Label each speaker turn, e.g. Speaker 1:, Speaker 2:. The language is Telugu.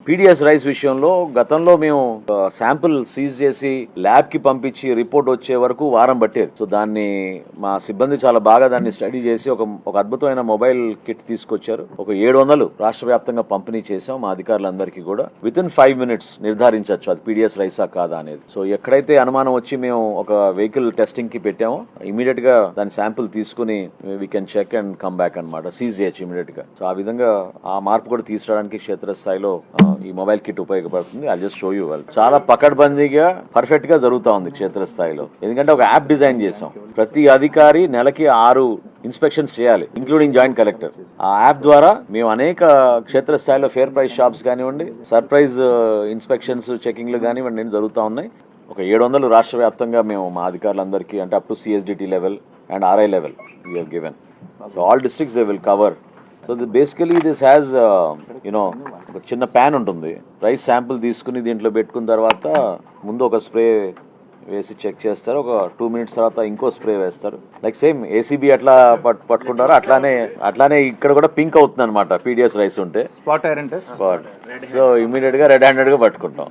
Speaker 1: పీడిఎస్ రైస్ విషయంలో గతంలో మేము శాంపుల్ సీజ్ చేసి ల్యాబ్ కి పంపించి రిపోర్ట్ వచ్చే వరకు వారం పట్టేది. సో దాన్ని మా సిబ్బంది చాలా బాగా దాన్ని స్టడీ చేసి ఒక అద్భుతమైన మొబైల్ కిట్ తీసుకొచ్చారు. ఒక 700 రాష్ట్ర వ్యాప్తంగా పంపిణీ చేసాం మా అధికారులందరికీ కూడా. విత్ ఇన్ 5 minutes నిర్ధారించవచ్చు అది పీడిఎస్ రైసా కాదా అనేది. సో ఎక్కడైతే అనుమానం వచ్చి మేము ఒక వెహికల్ టెస్టింగ్ కి పెట్టామో ఇమీడియట్ గా దాని శాంపుల్ తీసుకుని we can check and come back అనమాట. సీజ్ చేయొచ్చు ఇమీడియట్ గా. సో ఆ విధంగా ఆ మార్పు కూడా తీసుకురావడానికి క్షేత్రస్థాయిలో ఈ మొబైల్ కిట్ ఉపయోగపడుతుంది. I just show you well. చాలా పకడ్బందీగా పర్ఫెక్ట్ గా జరుగుతా ఉంది క్షేత్రస్థాయిలో. ఎందుకంటే ఒక యాప్ డిజైన్ చేసాం. ప్రతి అధికారి నెలకి 6 ఇన్స్పెక్షన్స్ చేయాలి, ఇంక్లూడింగ్ జాయింట్ కలెక్టర్. ఆ యాప్ ద్వారా మేము అనేక క్షేత్రస్థాయిలో ఫేర్ ప్రైస్ షాప్స్ కానివ్వండి, సర్ప్రైజ్ ఇన్స్పెక్షన్స్ చెకింగ్లు కానివ్వండి జరుగుతూ ఉన్నాయి. ఒక 700 రాష్ట్ర వ్యాప్తంగా మేము మా అధికారులందరికీ అంటే up to CSDT level and RI level we have given. So all districts they will cover. So basically this has ఒక చిన్న ప్యాన్ ఉంటుంది. రైస్ శాంపుల్ తీసుకుని దీంట్లో పెట్టుకున్న తర్వాత ముందు ఒక స్ప్రే వేసి చెక్ చేస్తారు. ఒక 2 minutes తర్వాత ఇంకో స్ప్రే వేస్తారు. లైక్ సేమ్ ACB ఎట్లా పట్టుకుంటారో అట్లానే ఇక్కడ కూడా పింక్ అవుతుంది అనమాట పీడిఎస్ రైస్ ఉంటే.
Speaker 2: Spot iron test.
Speaker 1: So immediate గా రెడ్ హ్యాండెడ్ గా పట్టుకుంటాం.